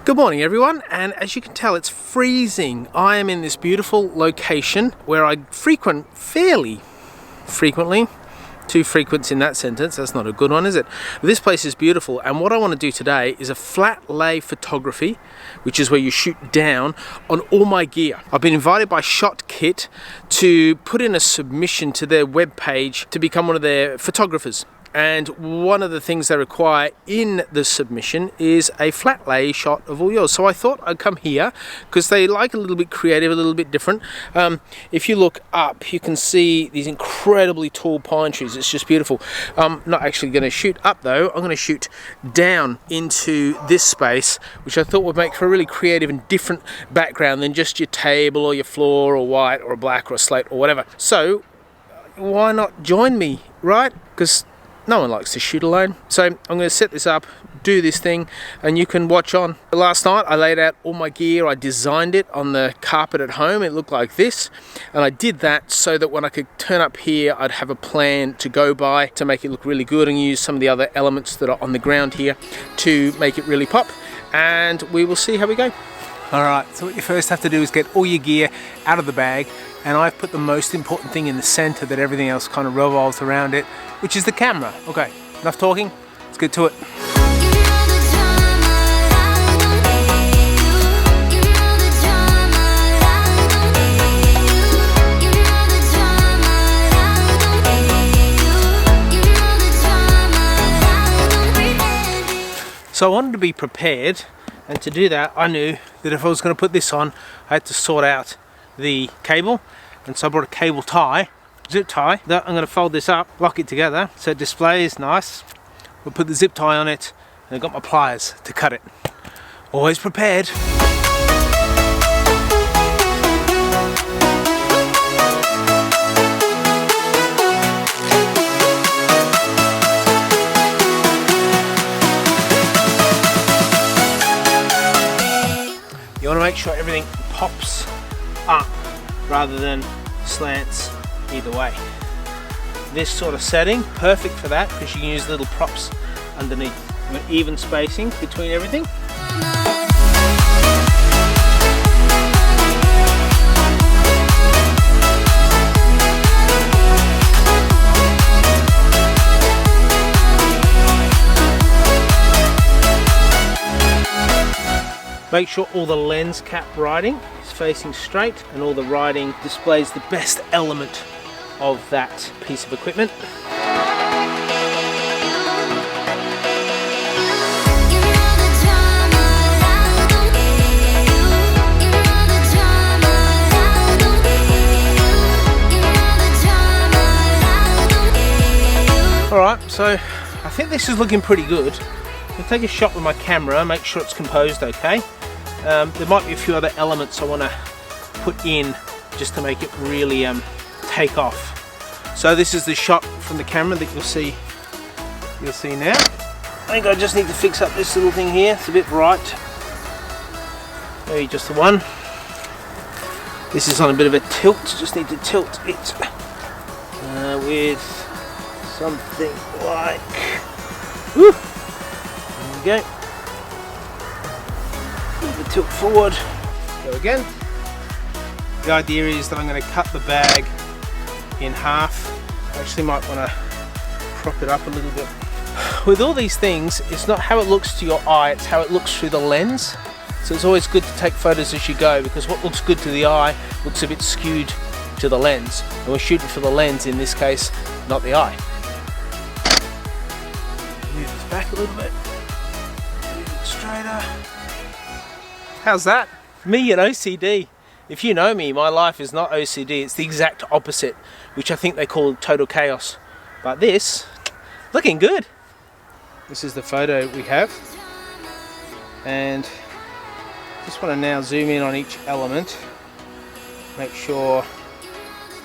Good morning everyone, and as you can tell it's freezing. I am in this beautiful location where I frequent fairly frequently. Two frequents in that sentence, that's not a good one, is it? This place is beautiful, and what I want to do today is a flat lay photography, which is where you shoot down on all my gear. I've been invited by Shot Kit to put in a submission to their webpage to become one of their photographers. And one of the things they require in the submission is a flat lay shot of all yours. So I thought I'd come here because they like a little bit creative, a little bit different. If you look up, you can see these incredibly tall pine trees. It's just beautiful. I'm not actually going to shoot up though. I'm going to shoot down into this space, which I thought would make for a really creative and different background than just your table or your floor or white or a black or a slate or whatever. So why not join me, right? Because no one likes to shoot alone. So I'm going to set this up, do this thing, and you can watch on. Last night I laid out all my gear. I designed it on the carpet at home. It looked like this, and I did that so that when I could turn up here I'd have a plan to go by to make it look really good, and use some of the other elements that are on the ground here to make it really pop, and we will see how we go. Alright, so what you first have to do is get all your gear out of the bag, and I've put the most important thing in the center that everything else kind of revolves around it, which is the camera. Okay, enough talking, let's get to it. So I wanted to be prepared, and to do that I knew that if I was going to put this on I had to sort out the cable, and so I brought a cable tie, zip tie, that I'm going to fold this up, lock it together so it displays nice. We'll put the zip tie on it, and I've got my pliers to cut it. Always prepared. You want to make sure everything pops up rather than slants either way. This sort of setting, perfect for that, because you can use little props underneath. You want even spacing between everything. Make sure all the lens cap writing is facing straight, and all the writing displays the best element of that piece of equipment. Alright, so I think this is looking pretty good. I'll take a shot with my camera, make sure it's composed okay. There might be a few other elements I want to put in just to make it really take off. So this is the shot from the camera that you'll see now. I think I just need to fix up this little thing here. It's a bit bright. Maybe just the one. This is on a bit of a tilt. Just need to tilt it with something like. Woo! There we go. The tilt forward. Go again. The idea is that I'm going to cut the bag in half. I actually might want to prop it up a little bit. With all these things, it's not how it looks to your eye, it's how it looks through the lens. So it's always good to take photos as you go, because what looks good to the eye looks a bit skewed to the lens. And we're shooting for the lens in this case, not the eye. Move this back a little bit. Move it straighter. How's that? Me and OCD. If you know me, my life is not OCD, it's the exact opposite, which I think they call total chaos. But this, looking good. This is the photo we have. And just want to now zoom in on each element, make sure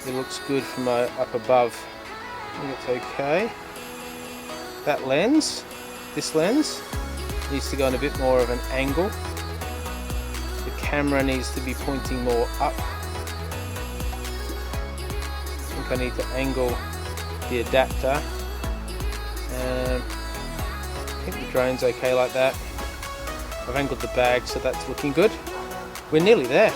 it looks good from up above. I think it's okay. That lens, this lens, needs to go on a bit more of an angle. The camera needs to be pointing more up. I think I need to angle the adapter. I think the drone's okay like that. I've angled the bag, so that's looking good. We're nearly there.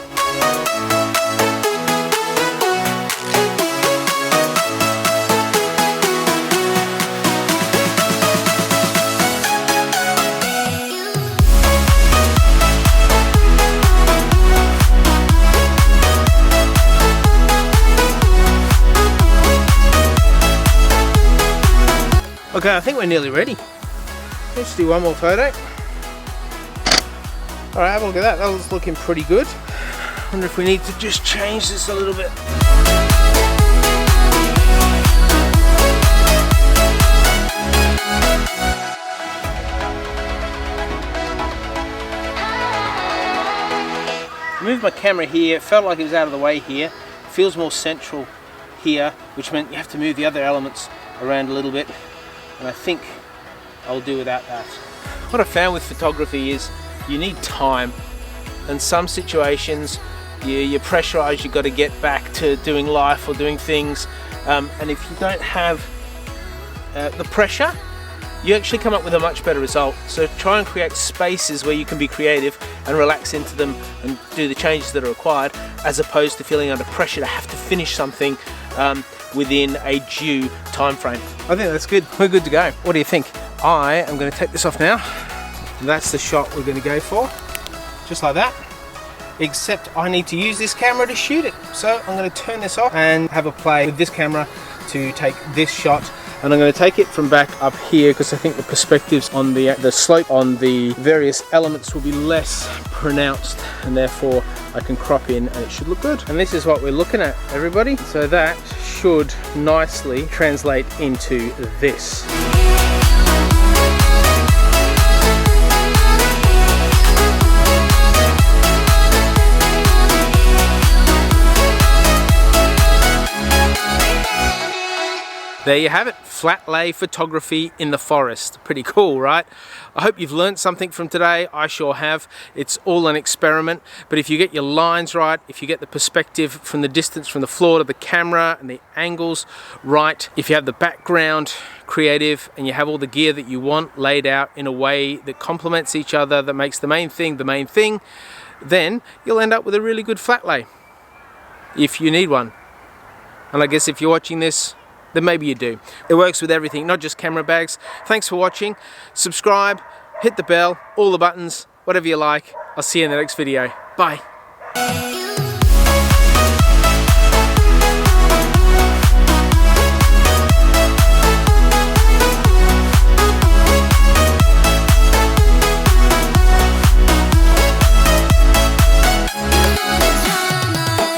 Okay, I think we're nearly ready. Let's do one more photo. Alright, have a look at that. That was looking pretty good. Wonder if we need to just change this a little bit. Moved my camera here. It felt like it was out of the way here. It feels more central here, which meant you have to move the other elements around a little bit. And I think I'll do without that. What I found with photography is you need time. In some situations you're pressurized, you've got to get back to doing life or doing things, and if you don't have the pressure, you actually come up with a much better result. So try and create spaces where you can be creative and relax into them and do the changes that are required, as opposed to feeling under pressure to have to finish something within a due time frame. I think that's good. We're good to go. What do you think? I am going to take this off now. That's the shot we're going to go for. Just like that. Except I need to use this camera to shoot it. So I'm going to turn this off and have a play with this camera to take this shot. And I'm going to take it from back up here because I think the perspectives on the slope on the various elements will be less pronounced, and therefore I can crop in and it should look good. And this is what we're looking at, everybody. So that should nicely translate into this. There you have it, flat lay photography in the forest. Pretty cool, right? I hope you've learned something from today. I sure have. It's all an experiment, but if you get your lines right, if you get the perspective from the distance from the floor to the camera and the angles right, if you have the background creative and you have all the gear that you want laid out in a way that complements each other, that makes the main thing, then you'll end up with a really good flat lay, if you need one. And I guess if you're watching this, then maybe you do. It works with everything, not just camera bags. Thanks for watching. Subscribe, hit the bell, all the buttons, whatever you like. I'll see you in the next video. Bye.